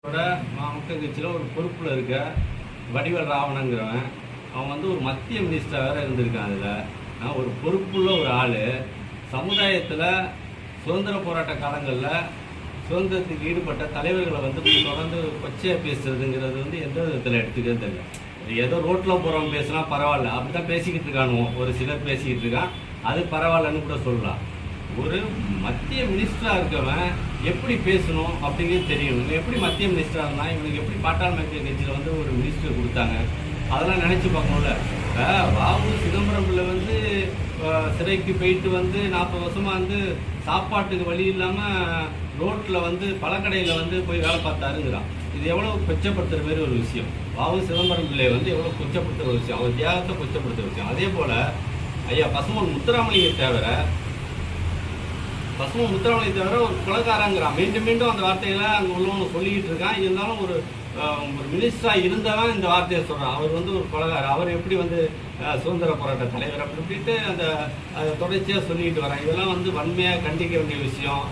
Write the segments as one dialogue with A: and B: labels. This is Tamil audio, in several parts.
A: மக்கள் கட்சியில் ஒரு பொறுப்பில் இருக்க வடிவேல் ராவணங்கிறவன் அவன் வந்து ஒரு மத்திய மினிஸ்டராக வேறு இருந்திருக்கான். அதில் ஒரு பொறுப்புள்ள ஒரு ஆள் சமுதாயத்தில் சுதந்திர போராட்ட காலங்களில் சுதந்திரத்துக்கு ஈடுபட்ட தலைவர்களை வந்து தொடர்ந்து கொச்சையாக பேசுறதுங்கிறது வந்து எந்த விதத்தில் எடுத்துக்கிறது இல்லை. ஏதோ ரோட்டில் போகிறவன் பேசுனா பரவாயில்ல, அப்படி தான் பேசிக்கிட்டு இருக்கானுவோம். ஒரு சிலர் பேசிக்கிட்டு இருக்கான், அது பரவாயில்லன்னு கூட சொல்லலாம். ஒரு மத்திய மினிஸ்டராக இருக்கவன் எப்படி பேசணும் அப்படிங்கிறது தெரியும். இவன் எப்படி மத்திய மினிஸ்டராக இருந்தால் இவனுக்கு எப்படி பாட்டாளி மக்கள் கட்சியில் வந்து ஒரு மினிஸ்டர் கொடுத்தாங்க, அதெல்லாம் நினச்சி பார்க்கணும்ல. வாவு சிதம்பரம் பிள்ளை வந்து சிறைக்கு போயிட்டு வந்து 40 வருஷமாக வந்து சாப்பாட்டுக்கு வழி இல்லாமல் ரோட்டில் வந்து பழக்கடையில் வந்து போய் வேலை பார்த்தாருங்கிறான். இது எவ்வளோ கொச்சப்படுத்துகிற மாதிரி ஒரு விஷயம். வாவு சிதம்பரம் பிள்ளையை வந்து எவ்வளோ கொச்சப்படுத்துகிற விஷயம், அவன் தியாகத்தை கொச்சப்படுத்துகிற விஷயம். அதே போல் ஐயா பசுமன் முத்துராமலிங்க தேவரை ஒரு கொலைகாரங்கிறான். மீண்டும் மீண்டும் அந்த வார்த்தைகளை அங்கே உள்ளவங்க சொல்லிக்கிட்டு இருக்கான். இருந்தாலும் ஒரு மினிஸ்டராக இருந்தவன் இந்த வார்த்தையை சொல்கிறான். அவர் வந்து ஒரு கொலைகாரர், அவர் எப்படி வந்து சுதந்திர போராட்ட தலைவர் அப்படி இப்படின்ட்டு அந்த தொடர்ச்சியாக சொல்லிக்கிட்டு வரான். இதெல்லாம் வந்து வன்மையாக கண்டிக்க வேண்டிய விஷயம்.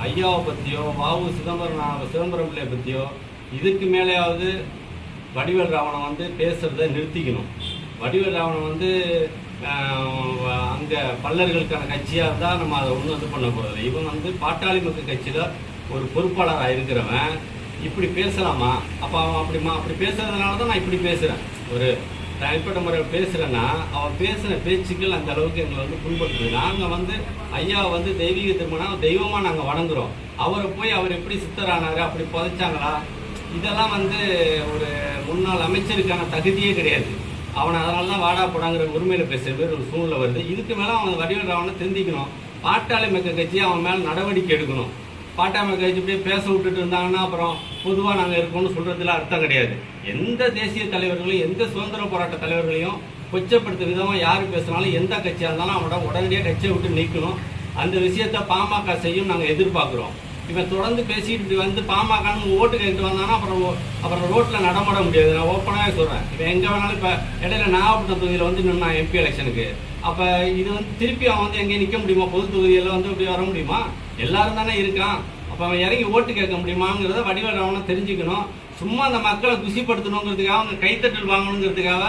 A: ஐயாவை பற்றியோ வாவு சிதம்பரம் பிள்ளையை பற்றியோ இதுக்கு மேலேயாவது வடிவேல் ராவணன் வந்து பேசுகிறத நிறுத்திக்கணும். வடிவேல் ராவணன் வந்து அங்கே பல்லர்களுக்கான கட்சியாக இருந்தால் நம்ம அதை ஒன்றும் இது பண்ண போகிறது. இவன் வந்து பாட்டாளி மக்கள் கட்சியில் ஒரு பொறுப்பாளராக இருக்கிறவன் இப்படி பேசலாமா? அப்போ அவன் அப்படி பேசுறதுனால தான் நான் இப்படி பேசுகிறேன். ஒரு தனிப்பட்ட முறையில் பேசுகிறேன்னா அவன் பேசின பேச்சுக்கள் அந்த அளவுக்கு எங்களை வந்து புண்படுத்துது. நாங்கள் வந்து ஐயாவை வந்து தெய்வீக திருமணம் தெய்வமாக நாங்கள் வணங்குறோம். அவரை போய் அவர் எப்படி சித்தரானார், அப்படி புதைச்சாங்களா, இதெல்லாம் வந்து ஒரு முன்னாள் அமைச்சருக்கான தகுதியே கிடையாது. அவனை அதனால தான் வாடா போடாங்கிற உரிமையில் பேசுகிற பேர் ஒரு சூழ்நிலை வருது. இதுக்கு மேலே அவன் வடிவேல் ராவணனை திருந்திக்கணும். பாட்டாளி மக்கள் கட்சி அவன் மேலே நடவடிக்கை எடுக்கணும். பாட்டாளி மக்கள் கட்சி இப்படியே பேச விட்டுட்டு இருந்தாங்கன்னா அப்புறம் பொதுவாக நாங்கள் இருக்கோம்னு சொல்கிறதுல அர்த்தம் கிடையாது. எந்த தேசிய தலைவர்களையும் எந்த சுதந்திர போராட்ட தலைவர்களையும் கொச்சப்படுத்த விதமாக யார் பேசுனாலும் எந்த கட்சியாக இருந்தாலும் அவனோட உடனடியாக கட்சியை விட்டு நீக்கணும். அந்த விஷயத்தை பாமக செய்யும் நாங்கள் எதிர்பார்க்குறோம். இவன் தொடர்ந்து பேசிட்டு வந்து பாமகன்னு ஓட்டு கேட்டு வந்தானா அப்புறம் ரோட்டில் நடமாட முடியாது. நான் ஓப்பனாகவே சொல்கிறேன். இப்போ எங்கே வேணாலும் இப்போ இடையில நாகப்பட்டினம் தொகுதியில் வந்து நின்னான் எம்பி எலெக்ஷனுக்கு. அப்போ இது வந்து திருப்பி அவன் வந்து எங்கேயும் நிற்க முடியுமா? பொது தொகுதியில் வந்து இப்படி வர முடியுமா? எல்லாரும் தானே இருக்கான். அப்போ அவன் இறங்கி ஓட்டு கேட்க முடியுமாங்கிறத வடிவேல் ராவணன் தெரிஞ்சுக்கணும். சும்மா அந்த மக்களை குசிப்படுத்தணுங்கிறதுக்காக அவங்க கைத்தட்டல் வாங்கணுங்கிறதுக்காக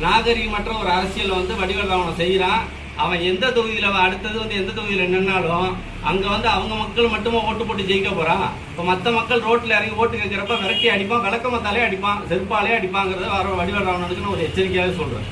A: நாகரிகமற்ற ஒரு அரசியலை வந்து வடிவேல் ராவணன் செய்கிறான். அவன் எந்த தொகுதியில் அடுத்தது வந்து எந்த தொகுதியில் நின்னாலும் அங்கே வந்து அவங்க மக்கள் மட்டுமே ஓட்டு போட்டு ஜெயிக்க போகிறான். இப்போ மற்ற மக்கள் ரோட்டில் இறங்கி ஓட்டு கேட்குறப்ப விரட்டி அடிப்பான், விளக்கமத்தாலே அடிப்பான், செருப்பாலே அடிப்பாங்கிறத வடிவேல் ராவணனுக்கு நான் ஒரு எச்சரிக்கையாகவே சொல்கிறேன்.